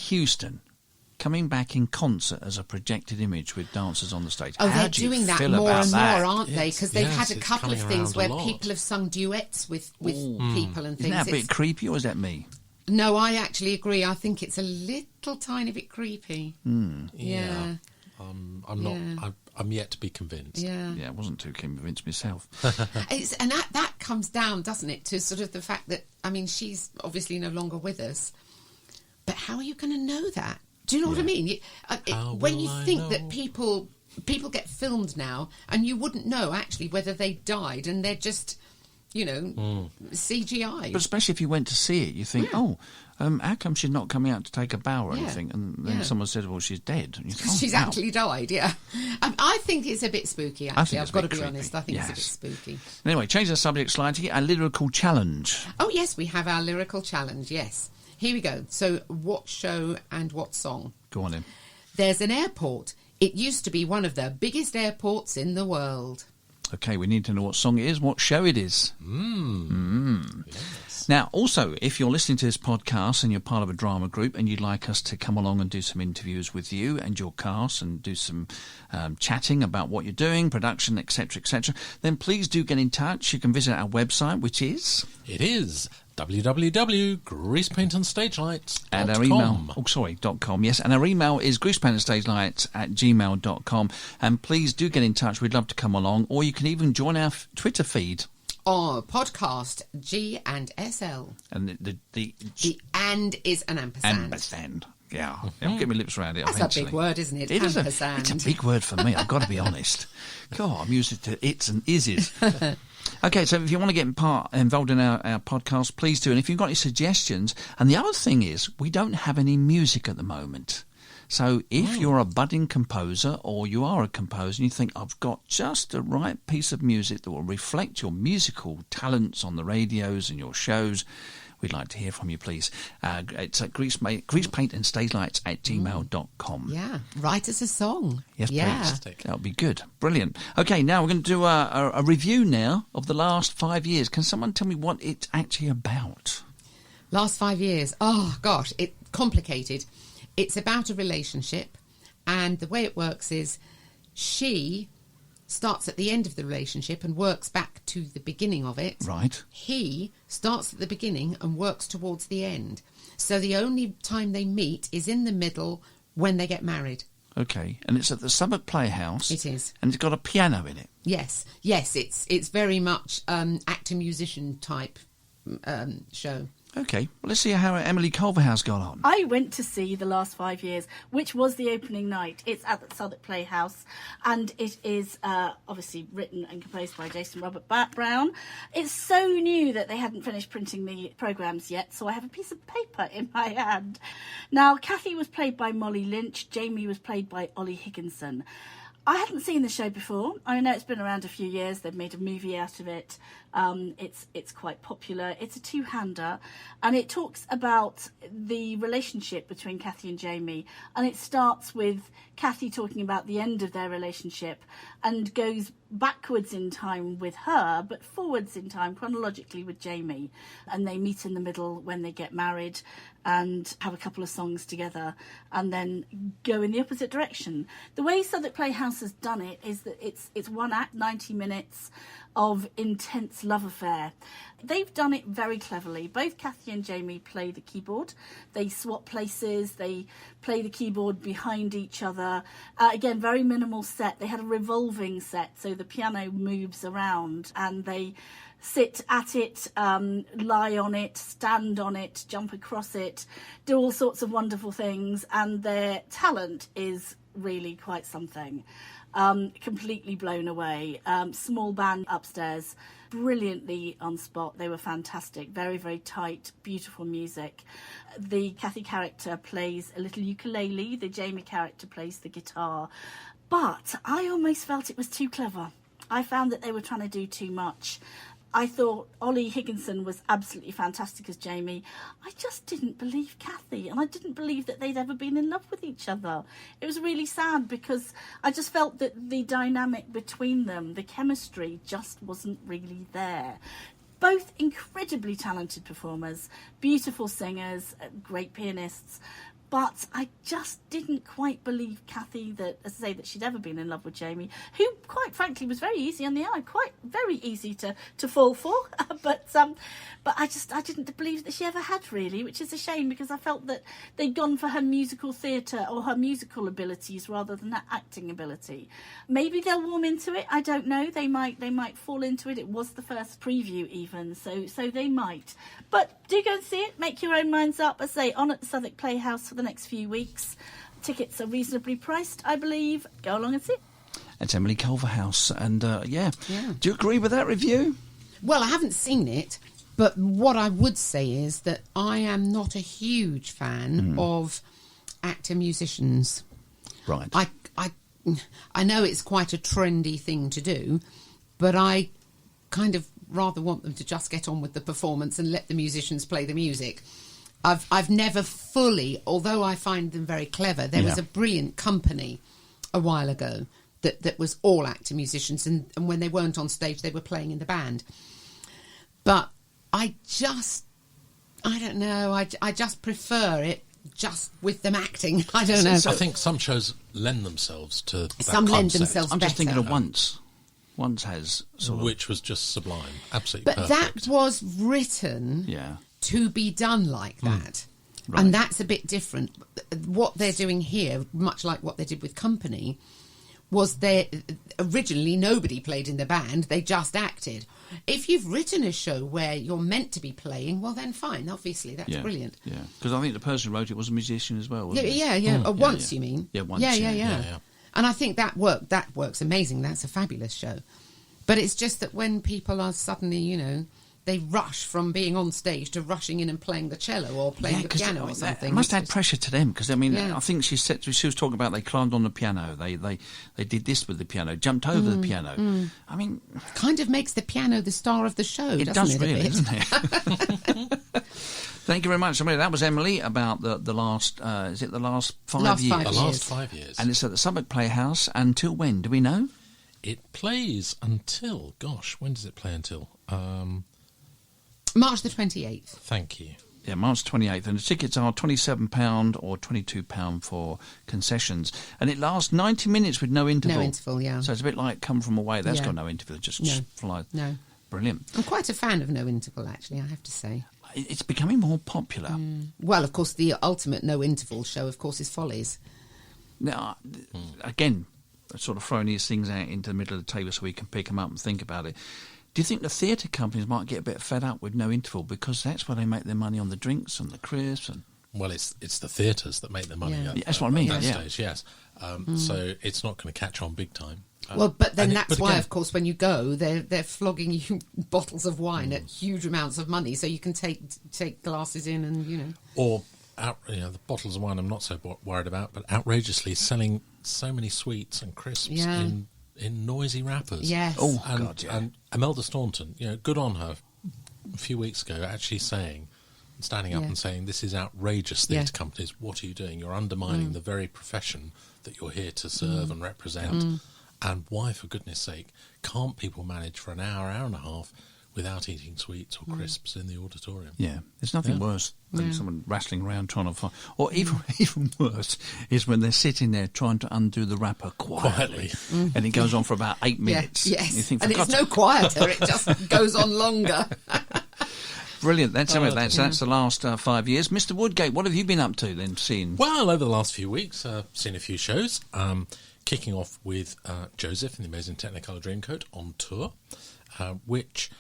Houston coming back in concert as a projected image with dancers on the stage. Oh, How they're do you doing that feel more about and that? more, aren't they? Because they've had a it's couple of coming things around where a lot. people have sung duets with people and things. Isn't that a bit It's- creepy, or is that me? No, I actually agree. I think it's a little tiny bit creepy. Yeah. I'm not. I'm yet to be convinced. Yeah. Yeah, I wasn't too convinced myself. And that comes down, doesn't it, to sort of the fact that, I mean, she's obviously no longer with us. But how are you going to know that? Do you know what I mean? When you think that people get filmed now, and you wouldn't know actually whether they died, and they're just, CGI. But especially if you went to see it, you think, how come she's not coming out to take a bow or anything? And then someone says, well, she's dead. And you think, She's actually died, yeah. I think it's a bit spooky, actually. I've got to be honest. I think it's a bit spooky. Anyway, change the subject slightly. A lyrical challenge. Oh, yes, we have our lyrical challenge, yes. Here we go. So, what show and what song? Go on in. There's an airport. It used to be one of the biggest airports in the world. Okay, we need to know what song it is, what show it is. Yes. Now, also, if you're listening to this podcast and you're part of a drama group and you'd like us to come along and do some interviews with you and your cast and do some chatting about what you're doing, production, etc., then please do get in touch. You can visit our website, which is... It is www.greasepaintandstagelights.com. And our email, .com, yes. And our email is greasepaintandstagelights@gmail.com. And please do get in touch. We'd love to come along. Or you can even join our Twitter feed. Oh, podcast G and SL. And the and is an ampersand. ampersand. Yeah, I'll get my lips around it. That's eventually. a big word, isn't it? It is ampersand. it's a big word for me, I've got to be honest. God, I'm used to its and ises. Okay, so if you want to get involved in our podcast, please do. And if you've got any suggestions, and the other thing is, we don't have any music at the moment. So if you're a budding composer or you are a composer and you think, I've got just the right piece of music that will reflect your musical talents on the radios and your shows, we'd like to hear from you, please. It's at greasepaintandstagelights@gmail.com. Yeah, write us a song. Yes, yeah. please. That would be good. Brilliant. Okay, now we're going to do a review now of the last 5 years. Can someone tell me what it's actually about? Last 5 years. Oh, gosh, it's complicated. It's about a relationship, and the way it works is she starts at the end of the relationship and works back to the beginning of it. Right. He starts at the beginning and works towards the end. So the only time they meet is in the middle when they get married. Okay, and it's at the Southwark Playhouse. It is. And it's got a piano in it. Yes, it's very much actor-musician type show. Okay, well, let's see how Emily Culverhouse got on. I went to see The Last 5 Years, which was the opening night. It's at the Southwark Playhouse, and it is obviously written and composed by Jason Robert Brown. It's so new that they hadn't finished printing the programmes yet, so I have a piece of paper in my hand. Now, Kathy was played by Molly Lynch, Jamie was played by Ollie Higginson. I hadn't seen the show before. I know it's been around a few years. They've made a movie out of it. It's quite popular. It's a two-hander, and it talks about the relationship between Kathy and Jamie. And it starts with Kathy talking about the end of their relationship and goes backwards in time with her, but forwards in time chronologically with Jamie. And they meet in the middle when they get married and have a couple of songs together and then go in the opposite direction. The way Southwark Playhouse has done it is that it's one act, 90 minutes of intense love affair. They've done it very cleverly. Both Kathy and Jamie play the keyboard. They swap places. They play the keyboard behind each other. Again, very minimal set. They had a revolving set, so the piano moves around and they sit at it, lie on it, stand on it, jump across it, do all sorts of wonderful things, and their talent is really quite something. Completely blown away. Small band upstairs, brilliantly on spot. They were fantastic. Very, very tight, beautiful music. The Kathy character plays a little ukulele. The Jamie character plays the guitar. But I almost felt it was too clever. I found that they were trying to do too much. I thought Ollie Higginson was absolutely fantastic as Jamie. I just didn't believe Kathy, and I didn't believe that they'd ever been in love with each other. It was really sad because I just felt that the dynamic between them, the chemistry, just wasn't really there. Both incredibly talented performers, beautiful singers, great pianists, But I just didn't quite believe Kathy that, as I say, that she'd ever been in love with Jamie, who, quite frankly, was very easy on the eye, very easy to fall for. But I didn't believe that she ever had, really, which is a shame, because I felt that they'd gone for her musical theatre or her musical abilities rather than her acting ability. Maybe they'll warm into it. I don't know. They might fall into it. It was the first preview, even, so they might. But do go and see it. Make your own minds up. As I say, on at the Southwark Playhouse for the next few weeks. Tickets are reasonably priced, I believe. Go along and see it. It's Emily Culverhouse. And, yeah. Do you agree with that review? Well, I haven't seen it, but what I would say is that I am not a huge fan of actor-musicians. Right. I know it's quite a trendy thing to do, but I kind of rather want them to just get on with the performance and let the musicians play the music. I've never fully, although I find them very clever, there was a brilliant company a while ago that was all actor musicians, and when they weren't on stage they were playing in the band. But I don't know, I just prefer it just with them acting. I don't know. I think some shows lend themselves to that Some lend concept, themselves I'm just better. thinking of Once. Once has sort of... which was just sublime, absolutely But perfect. that was written Yeah. to be done like that. Right. And that's a bit different. What they're doing here, much like what they did with Company, was originally nobody played in the band, they just acted. If you've written a show where you're meant to be playing, well then fine, obviously, that's brilliant. Yeah, because I think the person who wrote it was a musician as well, wasn't he? Yeah. Once, you mean? Yeah, Once, Yeah. Yeah. And I think that works amazing. That's a fabulous show. But it's just that when people are suddenly, they rush from being on stage to rushing in and playing the cello or playing the piano or something. It must It's add just- pressure to them, because I mean, Yeah. I think she was talking about they climbed on the piano, they did this with the piano, jumped over the piano. I mean, Kind of makes the piano the star of the show, it doesn't does it? a really, bit? doesn't it? Thank you very much, Emily. That was Emily about the last. Is it the last 5 Last years? 5 The years. last 5 years. And it's at the Southwark Playhouse until when? Do we know? It plays until, when does it play until? March the 28th. Thank you. Yeah, March 28th, and the tickets are £27 or £22 for concessions, and it lasts 90 minutes with no interval. No interval, yeah. So it's a bit like Come From Away. That's Yeah. got no interval; it just No. flies. No. Brilliant. I'm quite a fan of No Interval, actually, I have to say. It's becoming more popular. Well, of course, the ultimate No Interval show, of course, is Follies. Now, again, sort of throwing these things out into the middle of the table so we can pick them up and think about it. Do you think the theatre companies might get a bit fed up with no interval, because that's where they make their money on the drinks and the crisps and... Well, it's the theatres that make the money. Yeah. At, Yeah, that's what I mean, At that yeah. stage, yes. So it's not going to catch on big time. Well, but then and that's but why, again- of course, when you go, they're flogging you bottles of wine at huge amounts of money, so you can take glasses in and. Or the bottles of wine I'm not so worried about, but outrageously selling so many sweets and crisps Yeah. in noisy wrappers. Yes. Oh, and, God, yeah. And Imelda Staunton, good on her, a few weeks ago, actually standing up Yeah. and saying, this is outrageous, Yeah. theatre companies, what are you doing? You're undermining the very profession that you're here to serve and represent. And why, for goodness sake, can't people manage for an hour and a half without eating sweets or crisps in the auditorium? Yeah, there's nothing worse than someone wrestling around trying to find... Or even worse is when they're sitting there trying to undo the wrapper quietly. And it goes on for about 8 minutes. Yes. You think, and for it's God's no quieter, it just goes on longer. Brilliant. That's it. That's the last 5 years. Mr. Woodgate, what have you been up to then, seeing? Well, over the last few weeks, I've seen a few shows. Kicking off with Joseph and the Amazing Technicolor Dreamcoat on tour, which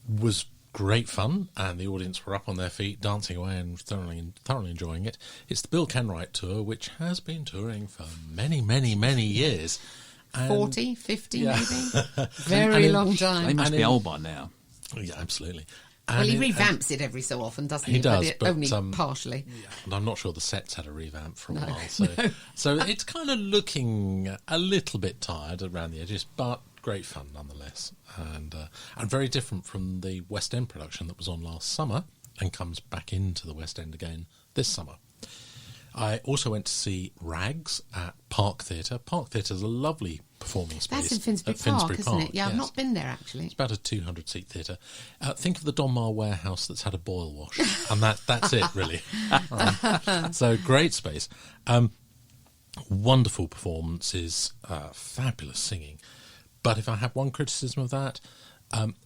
was great fun, and the audience were up on their feet, dancing away and thoroughly enjoying it. It's the Bill Kenwright tour, which has been touring for many, many, many years. And 40, 50 Yeah. maybe? Very And long They time. must and be in- old by now. Yeah, absolutely. Well, he And revamps it every so often, doesn't he? He does, but, only partially. and I'm not sure the set's had a revamp for a while, so it's kind of looking a little bit tired around the edges, but great fun nonetheless, and very different from the West End production that was on last summer and comes back into the West End again this summer. I also went to see Rags at Park Theatre. Park Theatre is a lovely performing space. That's in Finsbury at Park, isn't it? Yeah, I've not been there, actually. It's about a 200-seat theatre. Think of the Donmar warehouse that's had a boil wash, and that's it, really. So, great space. Wonderful performances, fabulous singing. But if I have one criticism of that,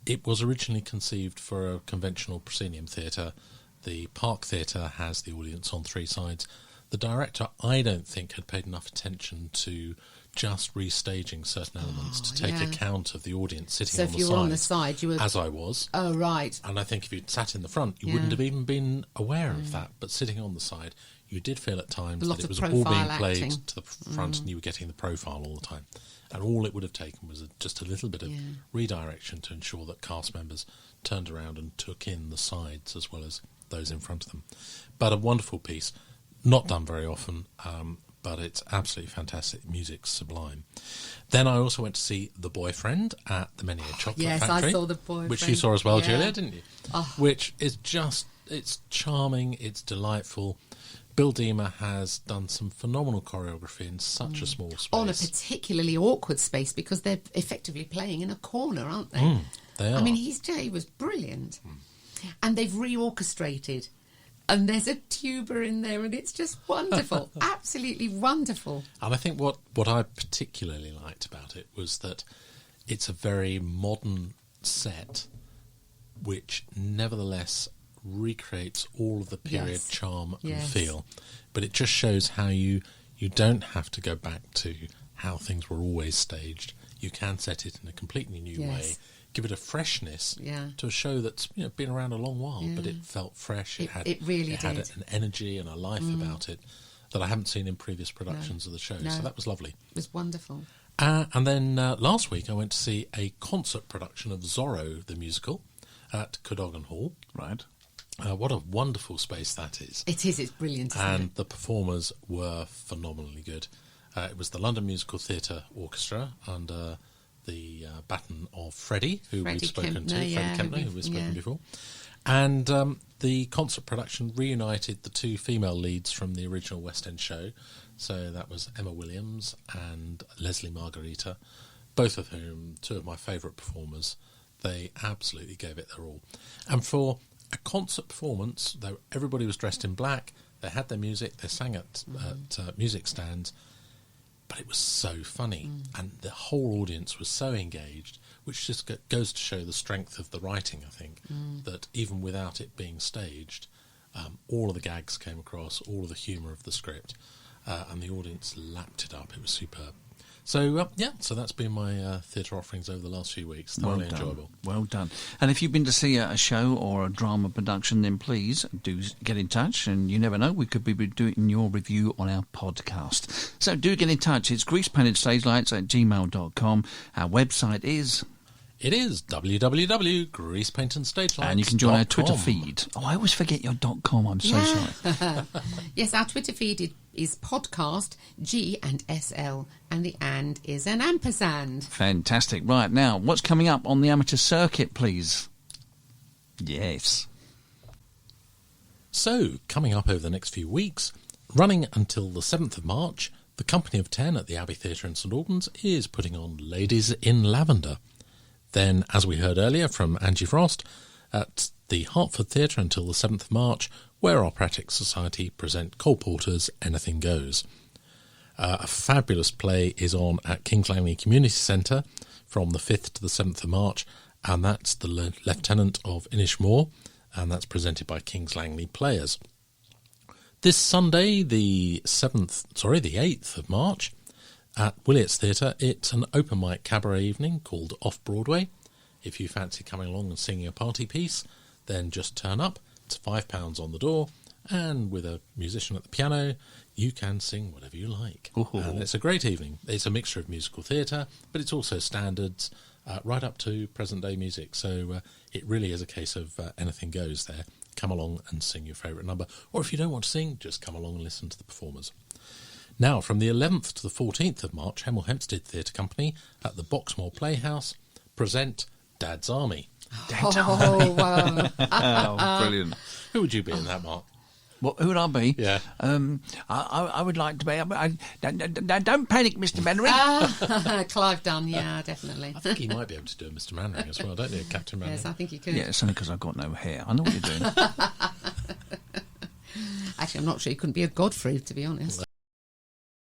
it was originally conceived for a conventional proscenium theatre. The Park Theatre has the audience on three sides. The director, I don't think, had paid enough attention to just restaging certain elements to take account of the audience sitting on the side. So if you were on the side, you were... As I was. Oh, right. And I think if you'd sat in the front, you wouldn't have even been aware of that. But sitting on the side, you did feel at times that it was all being played to the front and you were getting the profile all the time. And all it would have taken was just a little bit of redirection to ensure that cast members turned around and took in the sides as well as those in front of them. But a wonderful piece, not done very often, but it's absolutely fantastic. Music's sublime. Then I also went to see The Boyfriend at the Many a Chocolate Factory. Yes, I saw The Boyfriend. Which you saw as well, Julia, didn't you? Oh. Which is just, it's charming, it's delightful. Bill Deemer has done some phenomenal choreography in such a small space. On a particularly awkward space because they're effectively playing in a corner, aren't they? They are. I mean, he was brilliant. And they've reorchestrated. And there's a tuba in there and it's just wonderful. Absolutely wonderful. And I think what I particularly liked about it was that it's a very modern set which nevertheless recreates all of the period charm and feel, but it just shows how you don't have to go back to how things were always staged. You can set it in a completely new way, give it a freshness to a show that's been around a long while, but it felt fresh. It had an energy and a life about it that I haven't seen in previous productions of the show. So that was lovely. It was wonderful. And then last week I went to see a concert production of Zorro the musical at Cadogan Hall. Right. What a wonderful space that is. It is, it's brilliant, isn't and the performers were phenomenally good. It was the London Musical Theatre Orchestra under the baton of Freddie, who we've spoken to, Freddie Kempner, who we've spoken before. And the concert production reunited the two female leads from the original West End show. So that was Emma Williams and Leslie Margarita, both of whom, two of my favourite performers. They absolutely gave it their all. And for a concert performance, though everybody was dressed in black, they had their music, they sang at music stands, but it was so funny, and the whole audience was so engaged, which just goes to show the strength of the writing, I think, that even without it being staged, all of the gags came across, all of the humour of the script, and the audience lapped it up. It was superb. So, so that's been my theatre offerings over the last few weeks. Thoroughly enjoyable. Well done. And if you've been to see a show or a drama production, then please do get in touch. And you never know, we could be doing your review on our podcast. So do get in touch. It's greasepaintedstagelights@gmail.com. Our website is... It is www.greasepaintandstagelights.com. And you can join our Twitter feed. Oh, I always forget your .com. I'm so sorry. Yes, our Twitter feed is podcast G and SL, and the and is an ampersand. Fantastic. Right, now, what's coming up on the amateur circuit, please? Yes. So, coming up over the next few weeks, running until the 7th of March, the Company of 10 at the Abbey Theatre in St Albans is putting on Ladies in Lavender. Then, as we heard earlier from Angie Frost, at the Hertford Theatre until the 7th of March, where Operatic Society present Cole Porter's Anything Goes. A fabulous play is on at Kings Langley Community Centre from the 5th to the 7th of March, and that's The Lieutenant of Inishmore, and that's presented by Kings Langley Players. This Sunday, the 8th of March, at Willets Theatre, it's an open mic cabaret evening called Off Broadway. If you fancy coming along and singing a party piece, then just turn up. It's £5 on the door, and with a musician at the piano, you can sing whatever you like. And it's a great evening. It's a mixture of musical theatre, but it's also standards, right up to present-day music. So it really is a case of anything goes there. Come along and sing your favourite number. Or if you don't want to sing, just come along and listen to the performers. Now, from the 11th to the 14th of March, Hemel Hempstead Theatre Company at the Boxmoor Playhouse present Dad's Army. Dad's Army. Wow. Oh, brilliant. Who would you be in that, Mark? What, who would I be? Yeah. I would like to be. Don't panic, Mr. Mannering. Clive Dunn, yeah, definitely. I think he might be able to do a Mr. Mannering as well, don't you, Captain Mannering? Yes, I think he could. Yeah, it's only because I've got no hair. I know what you're doing. Actually, I'm not sure he couldn't be a Godfrey, to be honest.